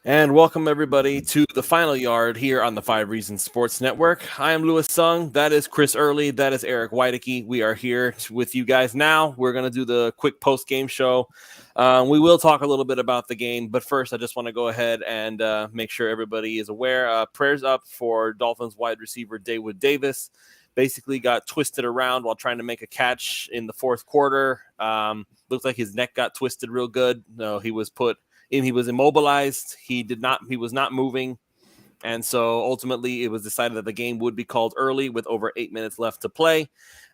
And welcome everybody to the final yard here on the 5 Reasons Sports Network. I am Louis Sung. That is Chris Early. That is Eric Weideke. We are here with you guys now. We're going to do the quick post-game show. We will talk a little bit about the game, but first I just want to go ahead and make sure everybody is aware. Prayers up for Dolphins wide receiver Dawood Davis. Basically got twisted around while trying to make a catch in the fourth quarter. Looked like his neck got twisted real good. No, he was immobilized. He was not moving. And so ultimately it was decided that the game would be called early with over 8 minutes left to play.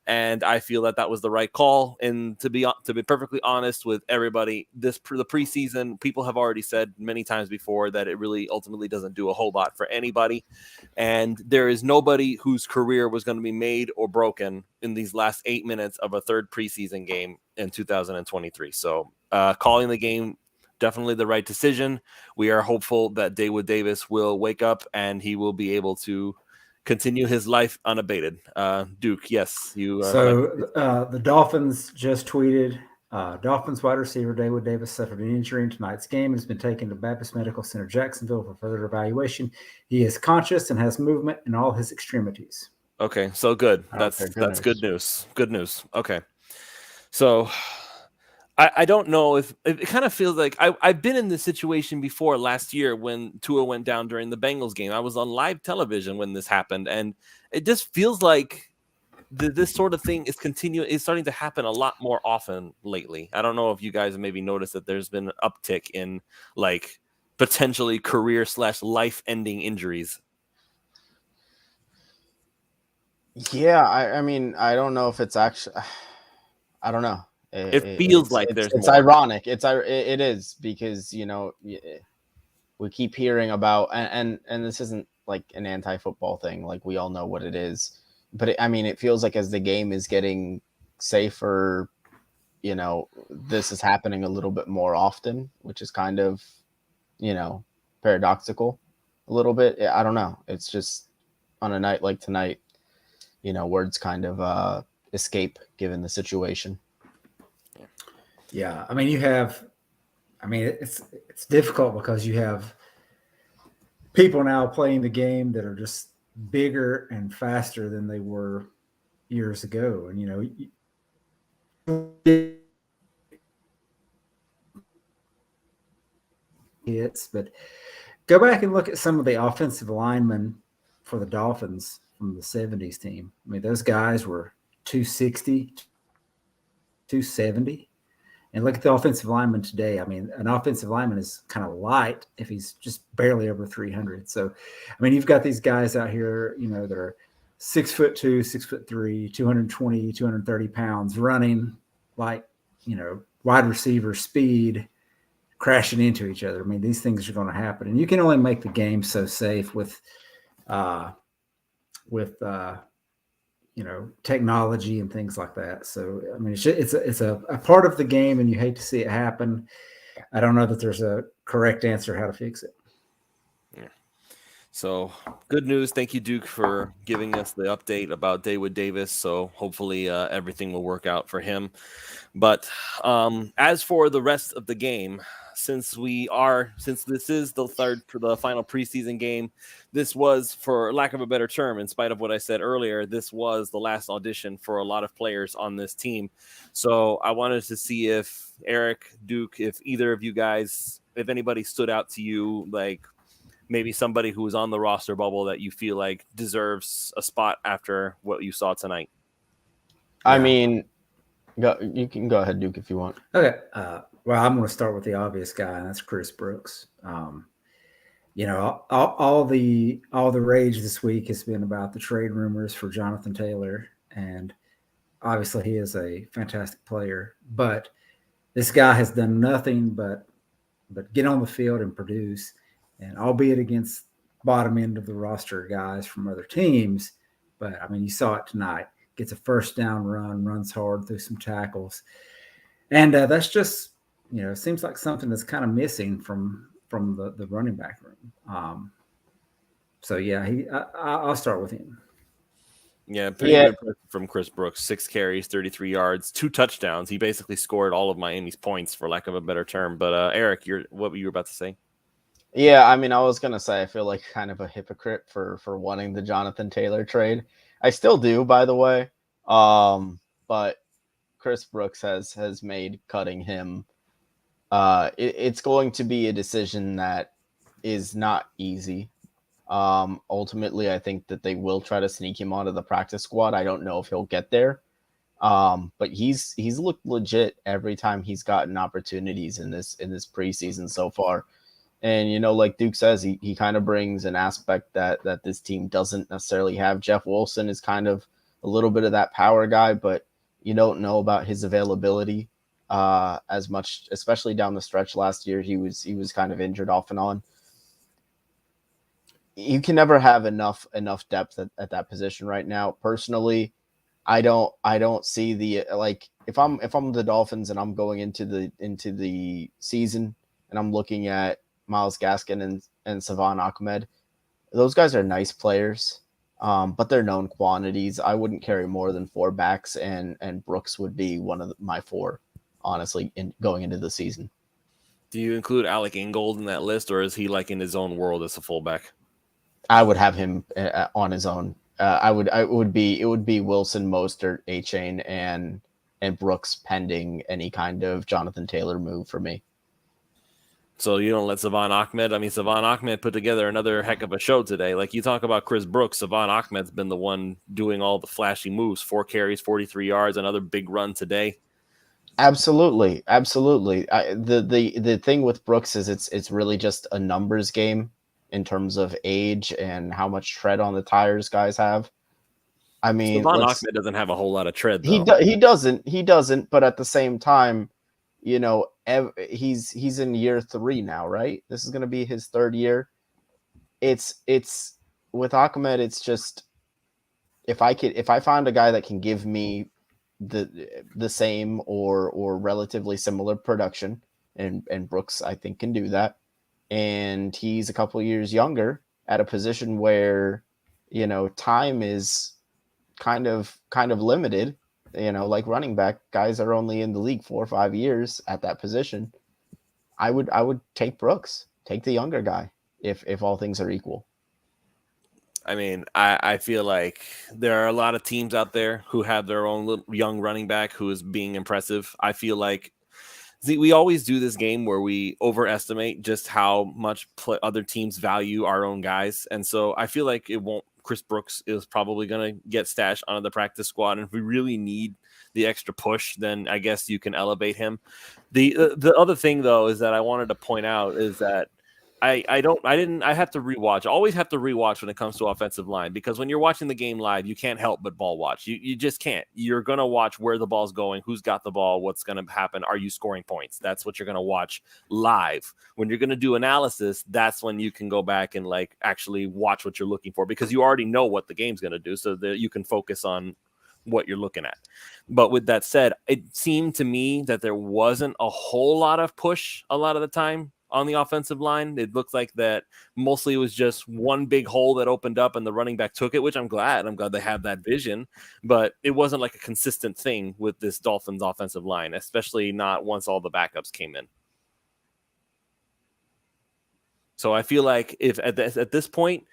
And I feel that was the right call. And to be perfectly honest with everybody, the preseason, people have already said many times before that it really ultimately doesn't do a whole lot for anybody. And there is nobody whose career was going to be made or broken in these last 8 minutes of a third preseason game in 2023. So calling the game, definitely the right decision. We are hopeful that Dawood Davis will wake up and he will be able to continue his life unabated. Duke, yes, you. The Dolphins just tweeted, Dolphins wide receiver Dawood Davis suffered an injury in tonight's game and has been taken to Baptist Medical Center Jacksonville for further evaluation. He is conscious and has movement in all his extremities. Okay, so good. That's good news. Good news. Okay, so I don't know if it kind of feels like I've been in this situation before last year when Tua went down during the Bengals game. I was on live television when this happened, and it just feels like this sort of thing is starting to happen a lot more often lately. I don't know if you guys have maybe noticed that there's been an uptick in like potentially career/life-ending injuries. Yeah, I mean, I don't know if it's actually, I don't know. It feels like it's ironic. It is because, we keep hearing about, and this isn't like an anti-football thing. Like we all know what it is, but it feels like as the game is getting safer, this is happening a little bit more often, which is kind of, paradoxical a little bit. I don't know. It's just on a night like tonight, words kind of escape given the situation. Yeah, it's difficult because you have people now playing the game that are just bigger and faster than they were years ago. And, hits, but go back and look at some of the offensive linemen for the Dolphins from the 70s team. I mean, those guys were 260, 270. And look at the offensive lineman today. I mean, an offensive lineman is kind of light if he's just barely over 300. So, I mean, you've got these guys out here, that are 6'2", 6'3", 220, 230 pounds, running like, wide receiver speed, crashing into each other. I mean, these things are going to happen, and you can only make the game so safe with technology and things like that. So, I mean, it's a part of the game, and you hate to see it happen. I don't know that there's a correct answer how to fix it. Yeah. So good news. Thank you, Duke, for giving us the update about Dawood Davis. So hopefully everything will work out for him. But as for the rest of the game, since this is the final preseason game, this was, for lack of a better term, in spite of what I said earlier, this was the last audition for a lot of players on this team. So I wanted to see if Eric, Duke, if either of you guys, if anybody stood out to you, like maybe somebody who was on the roster bubble that you feel like deserves a spot after what you saw tonight. I mean, you can go ahead, Duke, if you want. Okay. Well, I'm going to start with the obvious guy, and that's Chris Brooks. All the rage this week has been about the trade rumors for Jonathan Taylor, and obviously he is a fantastic player. But this guy has done nothing but get on the field and produce, and albeit against bottom end of the roster guys from other teams. But I mean, you saw it tonight. Gets a first down run, runs hard through some tackles, and that's just. It seems like something that's kind of missing from the running back room. So yeah, I'll start with him. Yeah, pretty good from Chris Brooks. 6 carries, 33 yards, 2 touchdowns. He basically scored all of Miami's points, for lack of a better term. But Eric, what were you about to say? Yeah, I mean, I was gonna say I feel like kind of a hypocrite for wanting the Jonathan Taylor trade. I still do, by the way. But Chris Brooks has made cutting him. It's going to be a decision that is not easy. Ultimately, I think that they will try to sneak him onto the practice squad. I don't know if he'll get there. But he's looked legit every time he's gotten opportunities in this preseason so far. And like Duke says, he kind of brings an aspect that this team doesn't necessarily have. Jeff Wilson is kind of a little bit of that power guy, but you don't know about his availability as much, especially down the stretch last year. He was kind of injured off and on. You can never have enough depth at that position right now. Personally, I don't see the like if I'm the Dolphins and I'm going into the season and I'm looking at Myles Gaskin and Savon Ahmed, those guys are nice players, but they're known quantities. I wouldn't carry more than 4 backs, and Brooks would be one of my 4, honestly, going into the season. Do you include Alec Ingold in that list, or is he like in his own world as a fullback? I would have him on his own. It would be Wilson, Mostert, A-Chain, and Brooks pending any kind of Jonathan Taylor move for me. So you don't let Savon Ahmed. I mean, Savon Ahmed put together another heck of a show today. Like you talk about Chris Brooks, Savon Ahmed's been the one doing all the flashy moves. 4 carries, 43 yards, another big run today. Absolutely. The thing with Brooks is it's really just a numbers game in terms of age and how much tread on the tires guys have. I mean, Savon Ahmed doesn't have a whole lot of tread, though. He doesn't. But at the same time, he's in year 3 now, right? This is going to be his 3rd year. It's with Ahmed. It's just if I find a guy that can give me the same or relatively similar production, and Brooks I think can do that, and he's a couple years younger at a position where time is kind of limited. Like running back, guys are only in the league 4 or 5 years at that position. I would take Brooks, take the younger guy if all things are equal. I mean, I feel like there are a lot of teams out there who have their own young running back who is being impressive. I feel like we always do this game where we overestimate just how much other teams value our own guys. And so I feel like Chris Brooks is probably going to get stashed onto the practice squad. And if we really need the extra push, then I guess you can elevate him. The other thing, though, is that I wanted to point out is that I have to rewatch. I always have to rewatch when it comes to offensive line, because when you're watching the game live, you can't help but ball watch. You just can't. You're going to watch where the ball's going, who's got the ball, what's going to happen. Are you scoring points? That's what you're going to watch live. When you're going to do analysis, that's when you can go back and like actually watch what you're looking for, because you already know what the game's going to do, so that you can focus on what you're looking at. But with that said, it seemed to me that there wasn't a whole lot of push a lot of the time on the offensive line. It looked like that mostly it was just one big hole that opened up and the running back took it, which I'm glad they have that vision, but it wasn't like a consistent thing with this Dolphins offensive line, especially not once all the backups came in. So I feel like if at this point,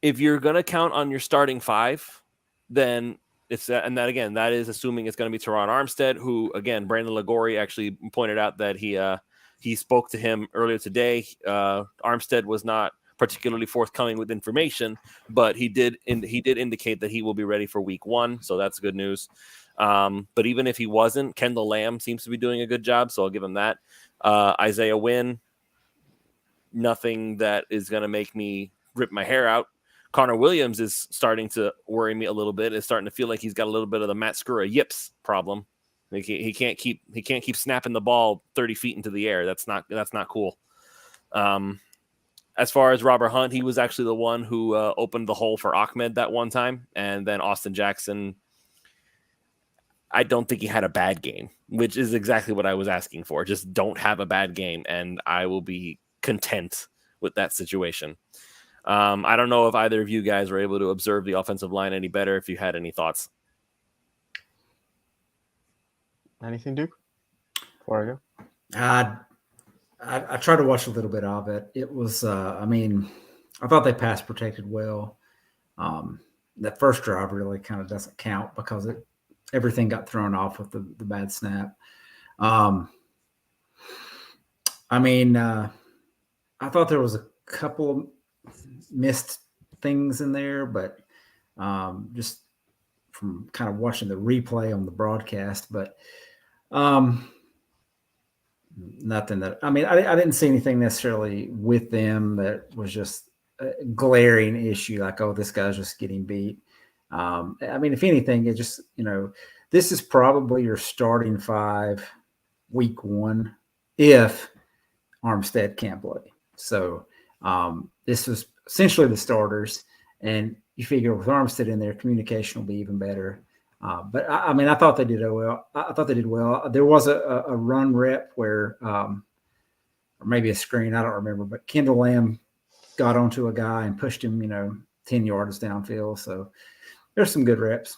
if you're going to count on your starting 5, then it's that, and that again, that is assuming it's going to be Teron Armstead, who again, Brandon Lagori actually pointed out that he spoke to him earlier today. Armstead was not particularly forthcoming with information, but he did indicate that he will be ready for week 1. So that's good news. But even if he wasn't, Kendall Lamb seems to be doing a good job, so I'll give him that. Isaiah Wynn, nothing that is going to make me rip my hair out. Connor Williams is starting to worry me a little bit. It's starting to feel like he's got a little bit of the Matt Skura yips problem. Like he can't keep snapping the ball 30 feet into the air. That's not cool. As far as Robert Hunt, he was actually the one who opened the hole for Ahmed that one time, and then Austin Jackson. I don't think he had a bad game, which is exactly what I was asking for. Just don't have a bad game, and I will be content with that situation. I don't know if either of you guys were able to observe the offensive line any better, if you had any thoughts. Anything, Duke? Before I go? I tried to watch a little bit of it. It was, I thought they pass protected well. That first drive really kind of doesn't count because everything got thrown off with the bad snap. I thought there was a couple of missed things in there, but just from kind of watching the replay on the broadcast, but nothing that I didn't see anything necessarily with them that was just a glaring issue, like, oh, this guy's just getting beat. If anything, it just, this is probably your starting five week one if Armstead can't play. So this was essentially the starters, and you figure with Armstead in there, communication will be even better. But I thought they did well. I thought they did well. There was a run rep where, or maybe a screen, I don't remember, but Kendall Lamb got onto a guy and pushed him, 10 yards downfield. So there's some good reps.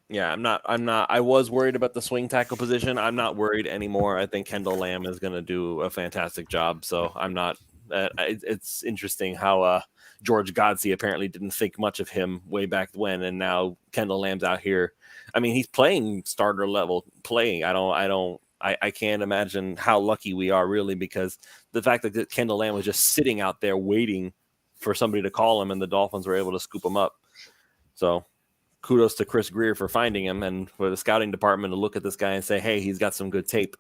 Yeah, I'm not. I was worried about the swing tackle position. I'm not worried anymore. I think Kendall Lamb is going to do a fantastic job. So I'm not. It's interesting how George Godsey apparently didn't think much of him way back when, and now Kendall Lamb's out here. He's playing starter level play. I can't imagine how lucky we are, really, because the fact that Kendall Lamb was just sitting out there waiting for somebody to call him, and the Dolphins were able to scoop him up. So kudos to Chris Greer for finding him, and for the scouting department to look at this guy and say, hey, he's got some good tape.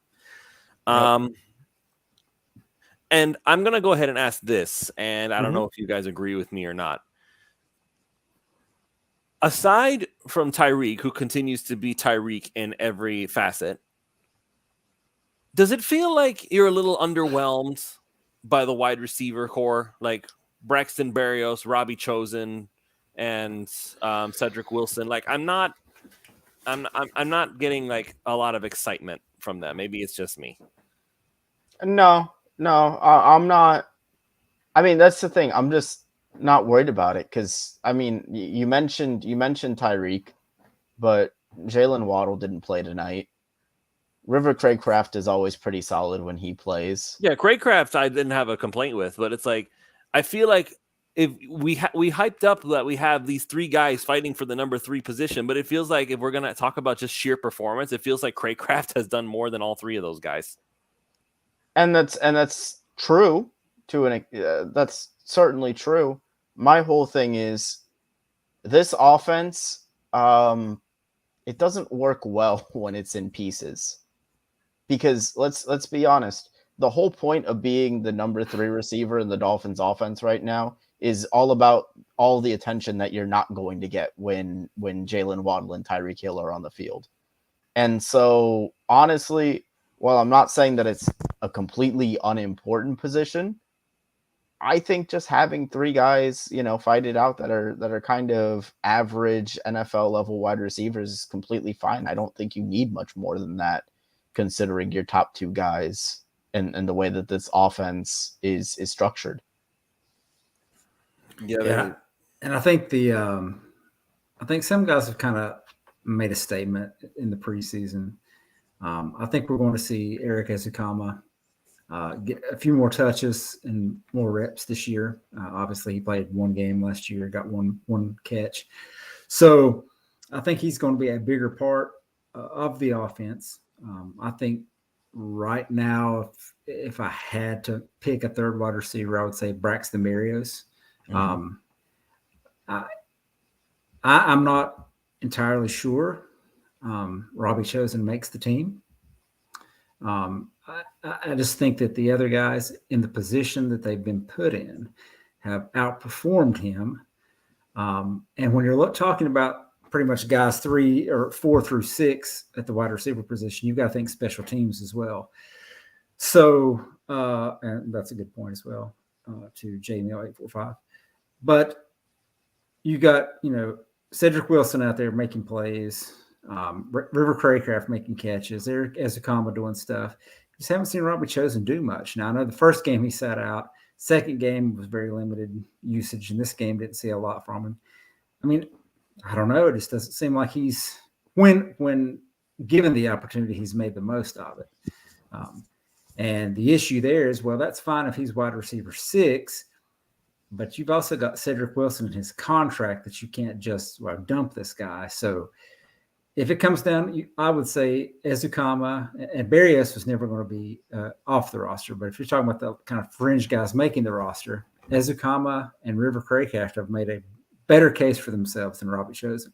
And I'm going to go ahead and ask this, and I don't know if you guys agree with me or not. Aside from Tyreek, who continues to be Tyreek in every facet, does it feel like you're a little underwhelmed by the wide receiver core, like Braxton Berrios, Robbie Chosen, and Cedric Wilson? Like, I'm not getting like a lot of excitement from them. Maybe it's just me. No, I'm not. That's the thing. I'm just not worried about it because you mentioned Tyreek, but Jalen Waddle didn't play tonight. River Craycraft is always pretty solid when he plays. Yeah, Craycraft I didn't have a complaint with, but it's like I feel like if we hyped up that we have these three guys fighting for the number 3 position, but it feels like if we're gonna talk about just sheer performance, it feels like Craycraft has done more than all 3 of those guys. And that's true that's certainly true. My whole thing is this offense, it doesn't work well when it's in pieces. Because let's be honest, the whole point of being the number 3 receiver in the Dolphins offense right now is all about all the attention that you're not going to get when Jalen Waddle and Tyreek Hill are on the field. And so honestly, while I'm not saying that it's a completely unimportant position, I think just having 3 guys, fight it out that are kind of average NFL level wide receivers is completely fine. I don't think you need much more than that, considering your top 2 guys and the way that this offense is structured. Yeah. And I think I think some guys have kind of made a statement in the preseason. I think we're going to see Eric Ezekama get a few more touches and more reps this year. Obviously, he played 1 game last year, got one catch. So I think he's going to be a bigger part of the offense. I think right now, if I had to pick a third wide receiver, I would say Braxton Berrios. I'm not entirely sure Robbie Chosen makes the team. I just think that the other guys in the position that they've been put in have outperformed him. And when you're talking about pretty much guys 3 or 4 through 6 at the wide receiver position, you've got to think special teams as well. So, and that's a good point as well to JML845. But you got, Cedric Wilson out there making plays, River Craycraft making catches, Eric Ezekama doing stuff. Just haven't seen Robbie Chosen do much. Now, I know the first game he sat out. Second game was very limited usage, and this game didn't see a lot from him. I don't know. It just doesn't seem like when given the opportunity, he's made the most of it. And the issue there is, well, that's fine if he's wide receiver 6, but you've also got Cedric Wilson in his contract that you can't just dump this guy. So if it comes down, I would say Ezukama and Barrios was never going to be off the roster. But if you're talking about the kind of fringe guys making the roster, Ezukama and River Craycraft have made a better case for themselves than Robbie Chosen.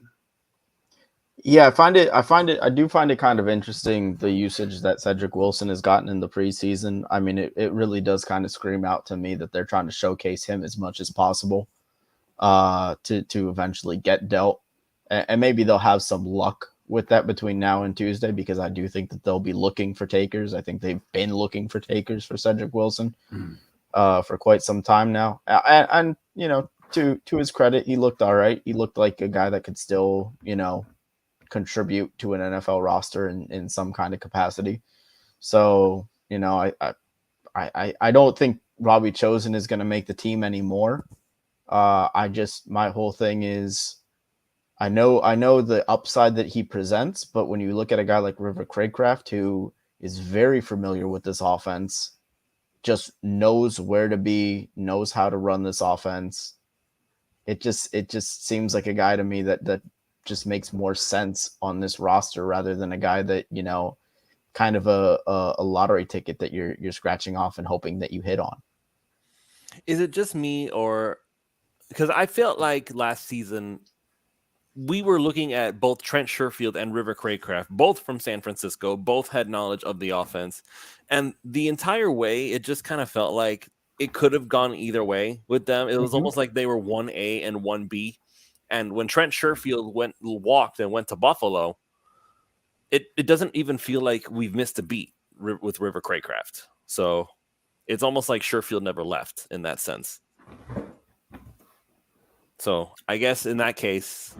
Yeah, I do find it kind of interesting, the usage that Cedric Wilson has gotten in the preseason. I mean, it really does kind of scream out to me that they're trying to showcase him as much as possible to eventually get dealt. And maybe they'll have some luck with that between now and Tuesday, because I do think that they'll be looking for takers. I think they've been looking for takers for Cedric Wilson for quite some time now. And you know, to his credit, he looked all right. He looked like a guy that could still, you know, contribute to an NFL roster in some kind of capacity. So, you know, I don't think Robbie Chosen is going to make the team anymore. My whole thing is, I know the upside that he presents, but when you look at a guy like River Craycraft, who is very familiar with this offense, just knows where to be, knows how to run this offense, it just seems like a guy to me that just makes more sense on this roster rather than a guy that, you know, kind of a lottery ticket that you're scratching off and hoping that you hit on. Is it just me, or because I felt like last season we were looking at both Trent Sherfield and River Craycraft, both from San Francisco, both had knowledge of the offense, and the entire way it just kind of felt like it could have gone either way with them. It was almost like they were 1A and 1B. And when Trent Sherfield walked and went to Buffalo, it doesn't even feel like we've missed a beat with River Craycraft. So it's almost like Sherfield never left in that sense. So I guess in that case,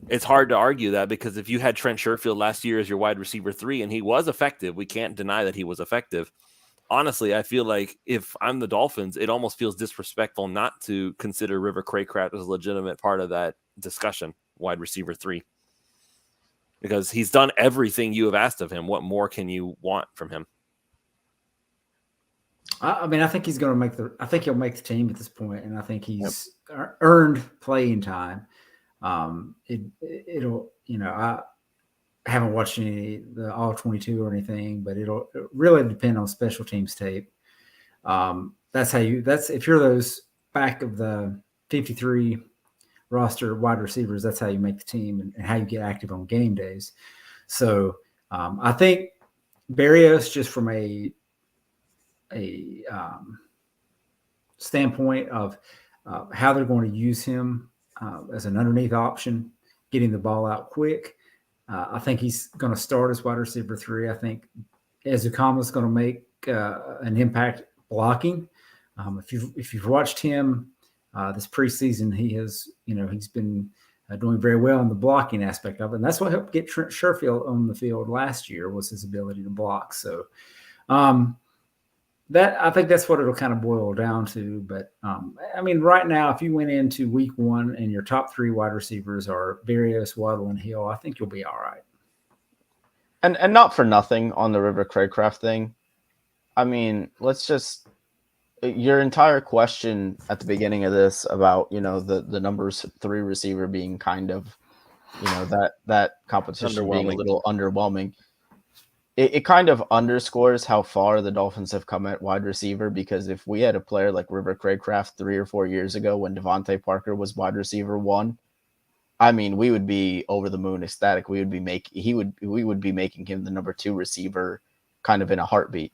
it's hard to argue that, because if you had Trent Sherfield last year as your wide receiver 3 and he was effective, we can't deny that he was effective. Honestly, I feel like if I'm the Dolphins, it almost feels disrespectful not to consider River Craycraft as a legitimate part of that discussion, wide receiver 3, because he's done everything you have asked of him. What more can you want from him? I mean, I think he's going to I think he'll make the team at this point, and I think he's earned playing time. It'll, you know, I haven't watched any the all 22 or anything, but it'll really depend on special teams tape. That's if you're those back of the 53 roster wide receivers, that's how you make the team and how you get active on game days. So I think Barrios, just from a standpoint of how they're going to use him as an underneath option, getting the ball out quick, I think he's going to start as wide receiver 3. I think Ezukama is going to make an impact blocking. If you've watched him this preseason, he's been doing very well in the blocking aspect of it, and that's what helped get Trent Sherfield on the field last year, was his ability to block. So I think that's what it'll kind of boil down to. But I mean, right now, if you went into week 1 and your top 3 wide receivers are Barrios, Waddle, and Hill, I think you'll be all right. And not for nothing on the River Craycraft thing. I mean, your entire question at the beginning of this about, you know, the number 3 receiver being kind of, you know, that competition being a little underwhelming. It kind of underscores how far the Dolphins have come at wide receiver, because if we had a player like River Craycraft 3 or 4 years ago when Devontae Parker was wide receiver 1, I mean, we would be over the moon ecstatic. We would be making him the number 2 receiver kind of in a heartbeat.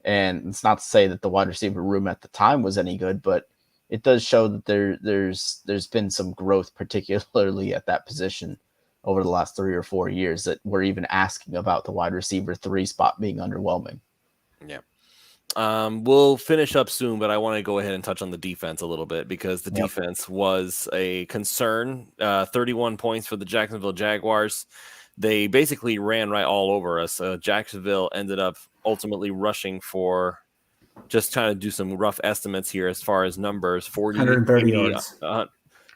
And it's not to say that the wide receiver room at the time was any good, but it does show that there's been some growth, particularly at that position, over the last 3 or 4 years, that we're even asking about the wide receiver 3 spot being underwhelming. Yeah. We'll finish up soon, but I want to go ahead and touch on the defense a little bit, because the defense was a concern. 31 points for the Jacksonville Jaguars. They basically ran right all over us. Jacksonville ended up ultimately rushing for, just trying to do some rough estimates here as far as numbers, 40, 130 80, yards.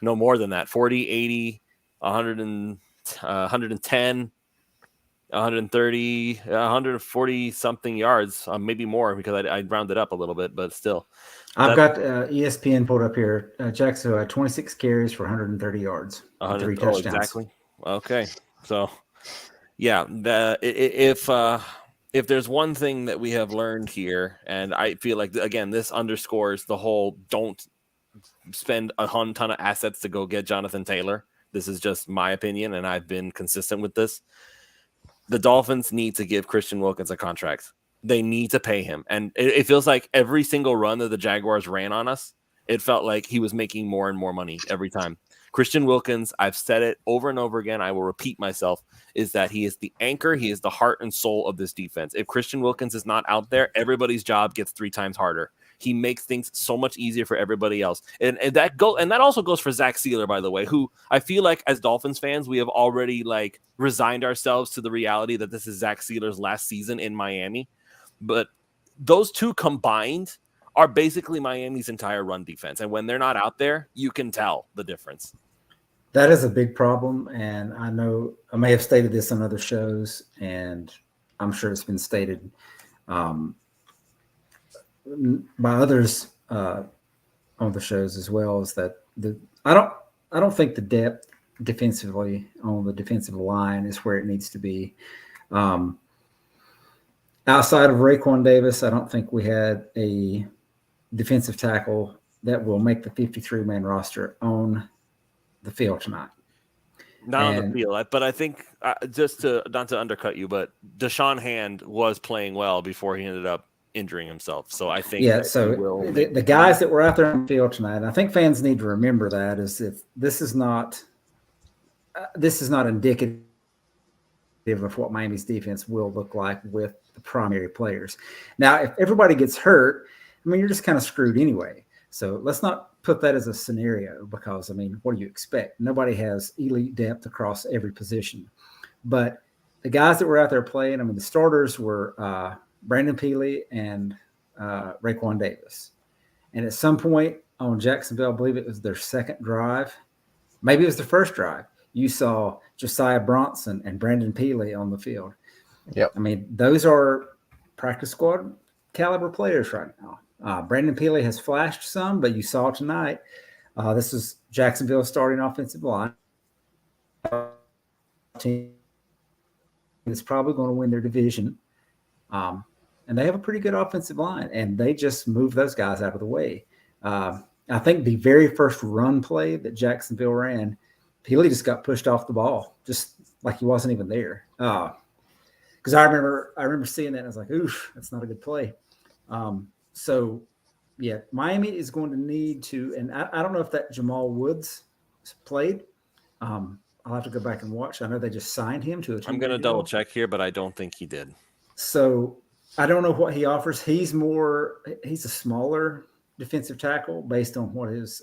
No more than that, 40, 80, 110. 130, 140 something yards, maybe more because I rounded up a little bit, but still. I've got ESPN pulled up here. Jacksonville had 26 carries for 130 yards, 3 touchdowns. Exactly. Okay, so yeah, if there's one thing that we have learned here, and I feel like again this underscores the whole don't spend a ton of assets to go get Jonathan Taylor. This is just my opinion, and I've been consistent with this. The Dolphins need to give Christian Wilkins a contract. They need to pay him. And it feels like every single run that the Jaguars ran on us, it felt like he was making more and more money every time. Christian Wilkins, I've said it over and over again, I will repeat myself, is that he is the anchor. He is the heart and soul of this defense. If Christian Wilkins is not out there, everybody's job gets 3 times harder. He makes things so much easier for everybody else. And that also goes for Zach Sealer, by the way, who I feel like as Dolphins fans, we have already like resigned ourselves to the reality that this is Zach Sealer's last season in Miami. But those two combined are basically Miami's entire run defense. And when they're not out there, you can tell the difference. That is a big problem. And I know I may have stated this on other shows, and I'm sure it's been stated by others on the shows as well, is that I don't think the depth defensively on the defensive line is where it needs to be. Outside of Raekwon Davis, I don't think we had a defensive tackle that will make the 53-man roster on the field tonight. Not on the field, but I think just to not to undercut you, but Deshaun Hand was playing well before he ended up injuring himself. So I think so the guys that were out there on the field tonight, and I think fans need to remember that, is if this is not indicative of what Miami's defense will look like with the primary players. Now, if everybody gets hurt, I mean, you're just kind of screwed anyway. So let's not put that as a scenario, because, I mean, what do you expect? Nobody has elite depth across every position. But the guys that were out there playing, I mean, the starters were Brandon Peely and Raekwon Davis. And at some point on Jacksonville, I believe it was their second drive, maybe it was the first drive, you saw Josiah Bronson and Brandon Peely on the field. Yep. I mean, those are practice squad caliber players right now. Brandon Peely has flashed some, but you saw tonight, this is Jacksonville starting offensive line. Team is probably going to win their division. And they have a pretty good offensive line, and they just moved those guys out of the way. I think the very first run play that Jacksonville ran, Peely just got pushed off the ball, just like he wasn't even there. Because I remember seeing that, and I was like, oof, that's not a good play. So, yeah, Miami is going to need to, and I don't know if that Jamal Woods played. I'll have to go back and watch. I know they just signed him to a team. I'm going to double check here, but I don't think he did. So I don't know what he offers. He's a smaller defensive tackle based on what his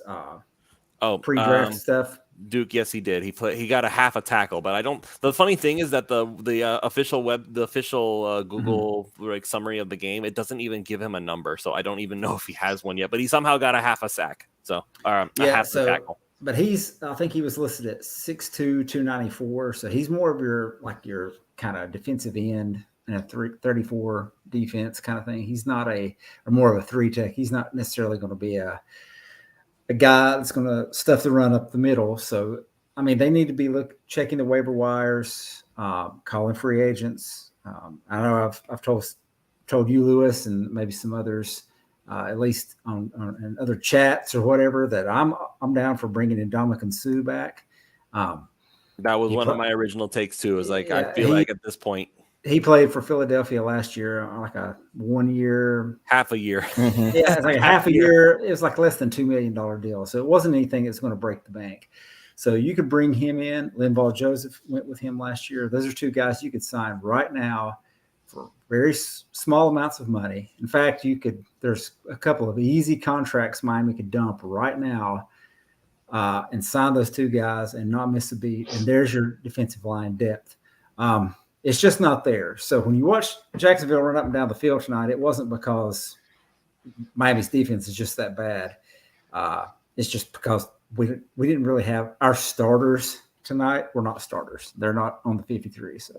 pre-draft stuff. Duke, yes, he did. He got a half a tackle, but I don't. The funny thing is that the official Google like summary of the game, it doesn't even give him a number, so I don't even know if he has one yet. But he somehow got a half a sack, so a tackle. But I think he was listed at 6'2", 294, so he's more of your kind of defensive end in a 34 defense kind of thing. He's not more of a 3-tech. He's not necessarily going to be a guy that's going to stuff the run up the middle. So, I mean, they need to be checking the waiver wires, calling free agents. I know I've told you, Lewis, and maybe some others, at least on other chats or whatever, that I'm down for bringing Ndamukong Suh back. That was one of my original takes too. Is like, I feel like at this point, he played for Philadelphia last year, like a 1 year, half a year. Yeah, it's like half a year. It was like less than $2 million deal. So it wasn't anything that's going to break the bank. So you could bring him in. Linval Joseph went with him last year. Those are two guys you could sign right now for very small amounts of money. In fact, there's a couple of easy contracts Miami could dump right now and sign those two guys and not miss a beat. And there's your defensive line depth. It's just not there. So when you watch Jacksonville run up and down the field tonight, it wasn't because Miami's defense is just that bad. It's just because we didn't really have our starters tonight. We're not starters. They're not on the 53. So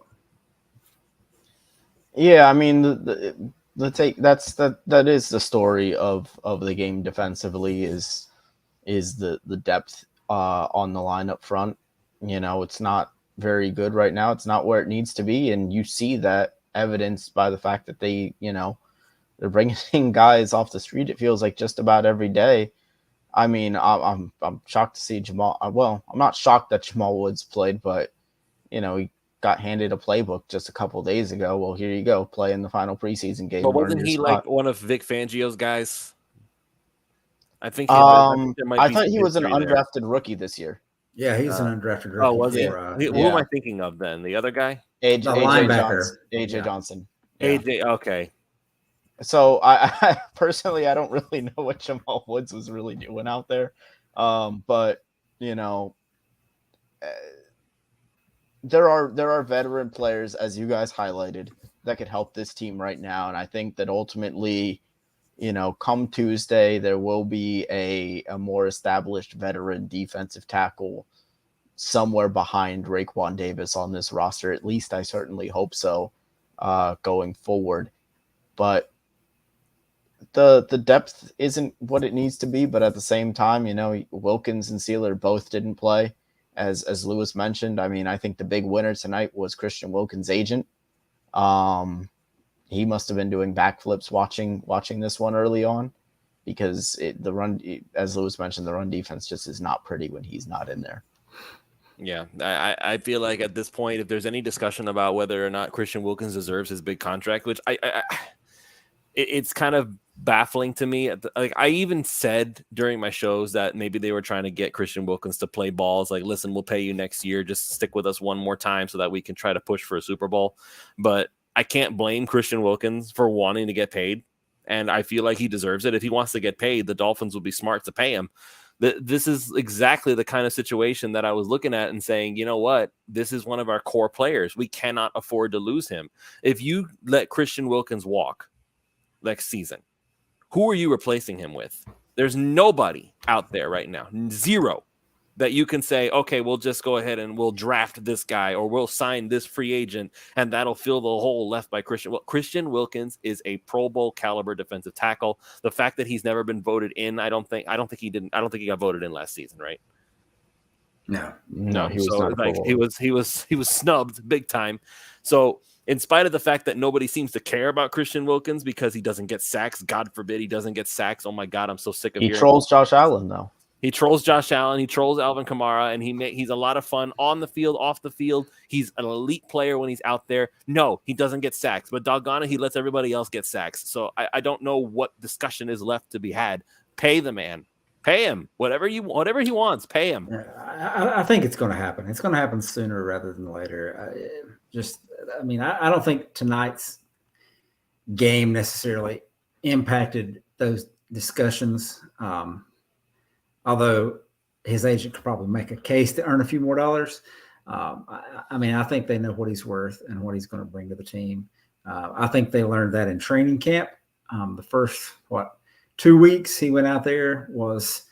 Yeah, I mean that is the story of the game defensively is the depth on the line up front. You know, it's not very good right now. It's not where it needs to be, and you see that evidenced by the fact that they're bringing in guys off the street. It feels like just about every day. I mean, I'm shocked to see Jamal. Well, I'm not shocked that Jamal Woods played, but he got handed a playbook just a couple days ago. Well, here you go, play in the final preseason game. But wasn't he like one of Vic Fangio's guys? I think there might I be thought some he was an history there. undrafted rookie this year. Yeah, he's an undrafted rookie. Oh, was he? For, Who am I thinking of then? The other guy? AJ linebacker. Johnson. Yeah. AJ, okay. So I personally, I don't really know what Jamal Woods was really doing out there. But there are veteran players, as you guys highlighted, that could help this team right now. And I think that ultimately, come Tuesday, there will be a more established veteran defensive tackle somewhere behind Raekwon Davis on this roster. At least I certainly hope so going forward. But the depth isn't what it needs to be. But at the same time, Wilkins and Sealer both didn't play. As Lewis mentioned, I mean, I think the big winner tonight was Christian Wilkins' agent. He must have been doing backflips watching this one early on, because the run, as Lewis mentioned, the run defense just is not pretty when he's not in there. Yeah, I feel like at this point, if there's any discussion about whether or not Christian Wilkins deserves his big contract, which it's kind of baffling to me. Like, I even said during my shows that maybe they were trying to get Christian Wilkins to play balls. Like, listen, we'll pay you next year. Just stick with us one more time so that we can try to push for a Super Bowl. But I can't blame Christian Wilkins for wanting to get paid. And I feel like he deserves it. If he wants to get paid, the Dolphins will be smart to pay him. This is exactly the kind of situation that I was looking at and saying, you know what? This is one of our core players. We cannot afford to lose him. If you let Christian Wilkins walk next season, who are you replacing him with? There's nobody out there right now, zero, that you can say, okay, we'll just go ahead and we'll draft this guy or we'll sign this free agent and that'll fill the hole left by Christian. Well, Christian Wilkins is a Pro Bowl caliber defensive tackle. The fact that he's never been voted in, I don't think he got voted in last season, right? No, he was not. Like, he was snubbed big time. So in spite of the fact that nobody seems to care about Christian Wilkins because he doesn't get sacks, God forbid he doesn't get sacks. Oh my God, I'm so sick of hearing. He trolls Josh Allen though. He trolls Josh Allen. He trolls Alvin Kamara, and he's a lot of fun on the field, off the field. He's an elite player when he's out there. No, he doesn't get sacks, but doggone it, he lets everybody else get sacks. So I don't know what discussion is left to be had. Pay the man. Pay him. Whatever he wants, pay him. I think it's going to happen. It's going to happen sooner rather than later. I don't think tonight's game necessarily impacted those discussions. Although his agent could probably make a case to earn a few more dollars. I think they know what he's worth and what he's going to bring to the team. I think they learned that in training camp. The first, 2 weeks he went out there, was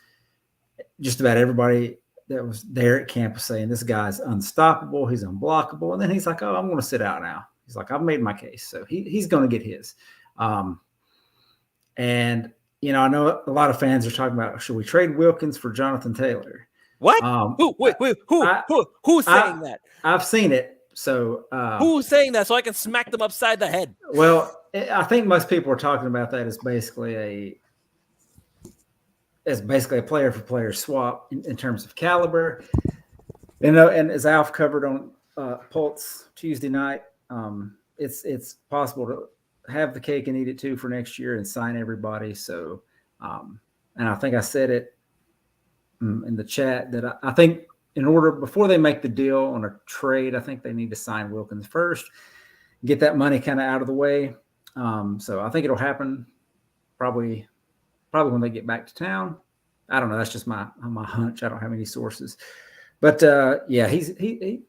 just about everybody that was there at campus saying this guy's unstoppable, he's unblockable. And then he's like, oh, I'm going to sit out now. He's like, I've made my case. So he's going to get his. I know a lot of fans are talking about, should we trade Wilkins for Jonathan Taylor? What? Who's saying that? I've seen it. So who's saying that so I can smack them upside the head? Well, I think most people are talking about that as basically a player for player swap in terms of caliber. And as Alf covered on Pulse Tuesday night, it's possible to have the cake and eat it too for next year and sign everybody. So, and I think I said it in the chat that I think before they make the deal on a trade, I think they need to sign Wilkins first, get that money kind of out of the way. So I think it'll happen probably when they get back to town. I don't know. That's just my hunch. I don't have any sources, but yeah,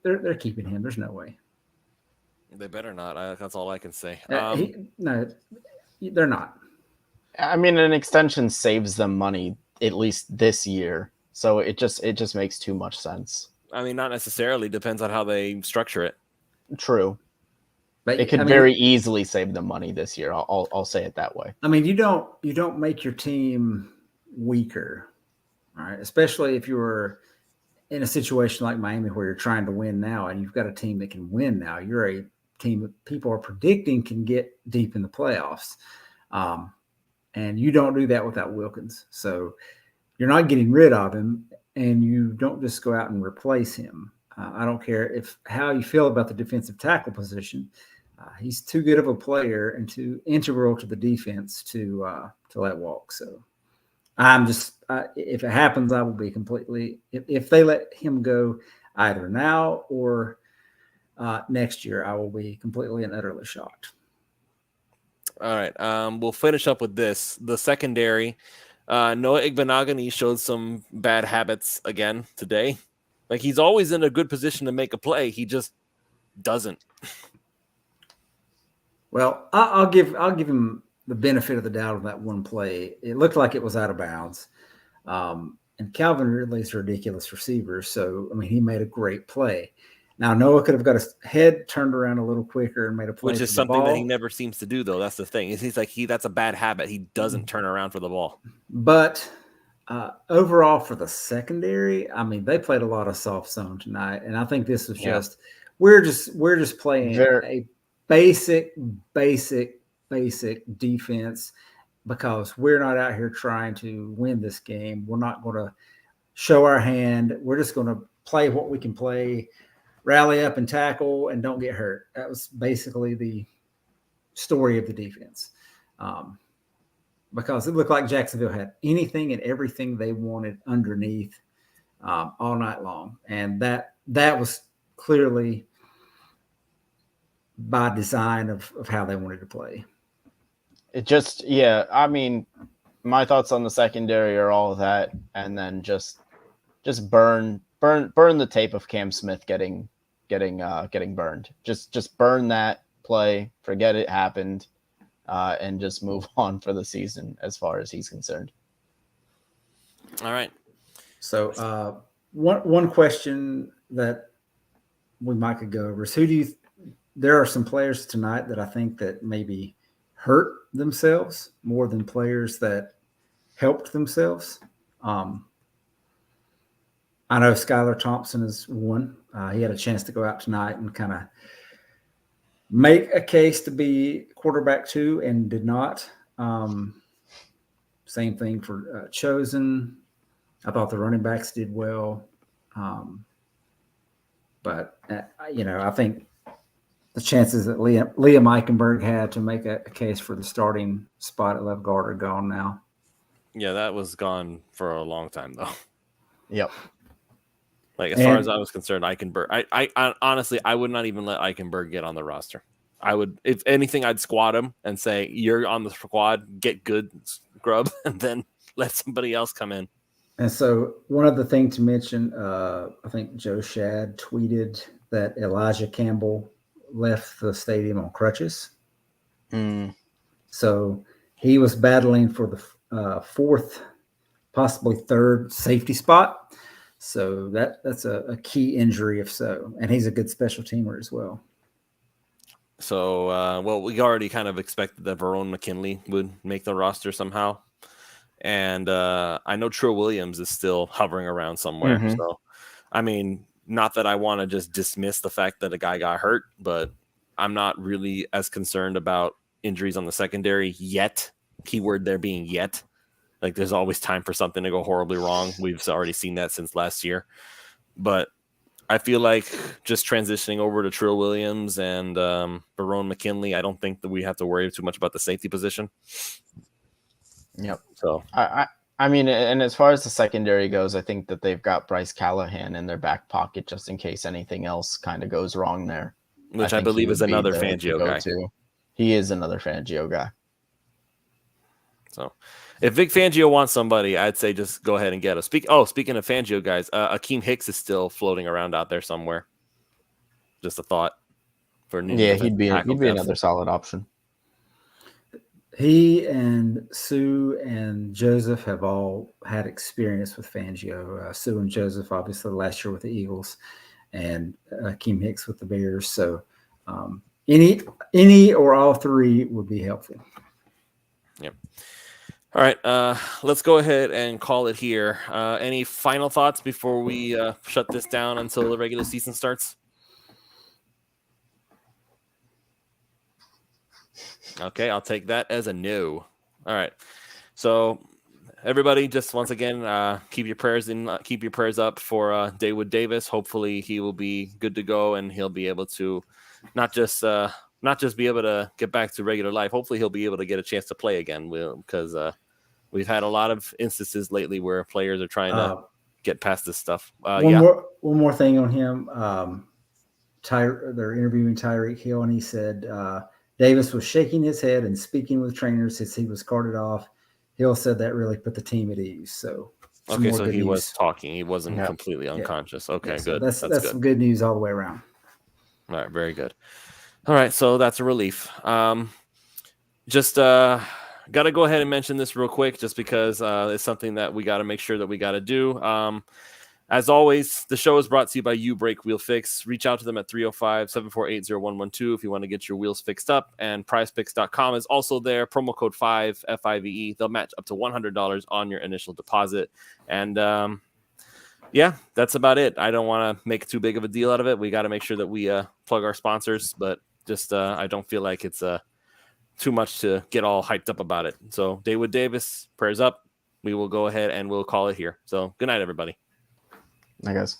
they're keeping him. There's no way. They better not. That's all I can say. No, they're not. I mean, an extension saves them money at least this year, so it just makes too much sense. I mean, not necessarily. Depends on how they structure it. True. But it could very easily save them money this year. I'll say it that way. I mean, you don't make your team weaker, right? Especially if you're in a situation like Miami where you're trying to win now and you've got a team that can win now. You're a team that people are predicting can get deep in the playoffs. And you don't do that without Wilkins. So you're not getting rid of him, and you don't just go out and replace him. I don't care how you feel about the defensive tackle position. He's too good of a player and too integral to the defense to let walk. So I'm just if it happens, I will be completely if they let him go either now or next year, I will be completely and utterly shocked. All right, we'll finish up with this. The secondary, Noah Igbenogany showed some bad habits again today. Like, he's always in a good position to make a play. He just doesn't. Well, I'll give him the benefit of the doubt on that one play. It looked like it was out of bounds. And Calvin Ridley's a ridiculous receiver. So, I mean, he made a great play. Now, Noah could have got his head turned around a little quicker and made a play. Which is something that he never seems to do, though. That's the thing. He's like, that's a bad habit. He doesn't turn around for the ball. But overall for the secondary, I mean, they played a lot of soft zone tonight. And I think this was just we're just playing a basic defense because we're not out here trying to win this game. We're not going to show our hand. We're just going to play what we can play, rally up and tackle, and don't get hurt. That was basically the story of the defense. Because it looked like Jacksonville had anything and everything they wanted underneath all night long. And that was clearly by design of how they wanted to play. It just, I mean, my thoughts on the secondary are all of that, and then just burn the tape of Cam Smith getting burned. Just burn that play, forget it happened, and just move on for the season as far as he's concerned. All right. So one question that we might could go over is there are some players tonight that I think that maybe hurt themselves more than players that helped themselves. I know Skylar Thompson is one. He had a chance to go out tonight and kind of make a case to be quarterback 2 and did not. Same thing for Chosen. I thought the running backs did well. But, I think the chances that Liam Eichenberg had to make a case for the starting spot at left guard are gone now. Yeah, that was gone for a long time, though. Yep. Like, as far as I was concerned, Eichenberg, I honestly, I would not even let Eichenberg get on the roster. I would, if anything, I'd squad him and say, you're on the squad, get good, scrub, and then let somebody else come in. And so one other thing to mention, I think Joe Shad tweeted that Elijah Campbell left the stadium on crutches. So he was battling for the fourth, possibly third safety spot. So that's a key injury if so. And he's a good special teamer as well. So, we already kind of expected that Verone McKinley would make the roster somehow. And I know Trill Williams is still hovering around somewhere. Mm-hmm. So, I mean, not that I want to just dismiss the fact that a guy got hurt, but I'm not really as concerned about injuries on the secondary yet. Keyword there being yet. Like, there's always time for something to go horribly wrong. We've already seen that since last year. But I feel like just transitioning over to Trill Williams and Verone McKinley, I don't think that we have to worry too much about the safety position. Yep. So I mean, and as far as the secondary goes, I think that they've got Bryce Callahan in their back pocket just in case anything else kind of goes wrong there. Which I believe is another Fangio guy. He is another Fangio guy. So if Vic Fangio wants somebody, I'd say just go ahead and get him. Speaking of Fangio guys, Akeem Hicks is still floating around out there somewhere. Just a thought for new. Yeah, he'd be another solid option. He and Sue and Joseph have all had experience with Fangio. Sue and Joseph, obviously, last year with the Eagles, and Akeem Hicks with the Bears. So, Any or all three would be helpful. Yep. All right, let's go ahead and call it here. Any final thoughts before we shut this down until the regular season starts? Okay, I'll take that as a no. All right, so everybody, just once again, keep your prayers up for David Davis. Hopefully, he will be good to go, and he'll be able to not just be able to get back to regular life. Hopefully, he'll be able to get a chance to play again, because we've had a lot of instances lately where players are trying to get past this stuff. One more thing on him. They're interviewing Tyreek Hill, and he said Davis was shaking his head and speaking with trainers as he was carted off. Hill said that really put the team at ease. So okay, so he was talking. He wasn't completely unconscious. Okay, so good. That's good. some good news all the way around. All right, very good. All right, so that's a relief. Just got to go ahead and mention this real quick, just because it's something that we got to make sure that we got to do. As always, the show is brought to you by You Brake Wheel Fix. Reach out to them at 305-748-0112 if you want to get your wheels fixed up. And PrizePicks.com is also there. Promo code 5, FIVE. They'll match up to $100 on your initial deposit. And yeah, that's about it. I don't want to make too big of a deal out of it. We got to make sure that we plug our sponsors, but just I don't feel like it's too much to get all hyped up about it. So David Davis, prayers up. We will go ahead and we'll call it here. So good night, everybody. I guess.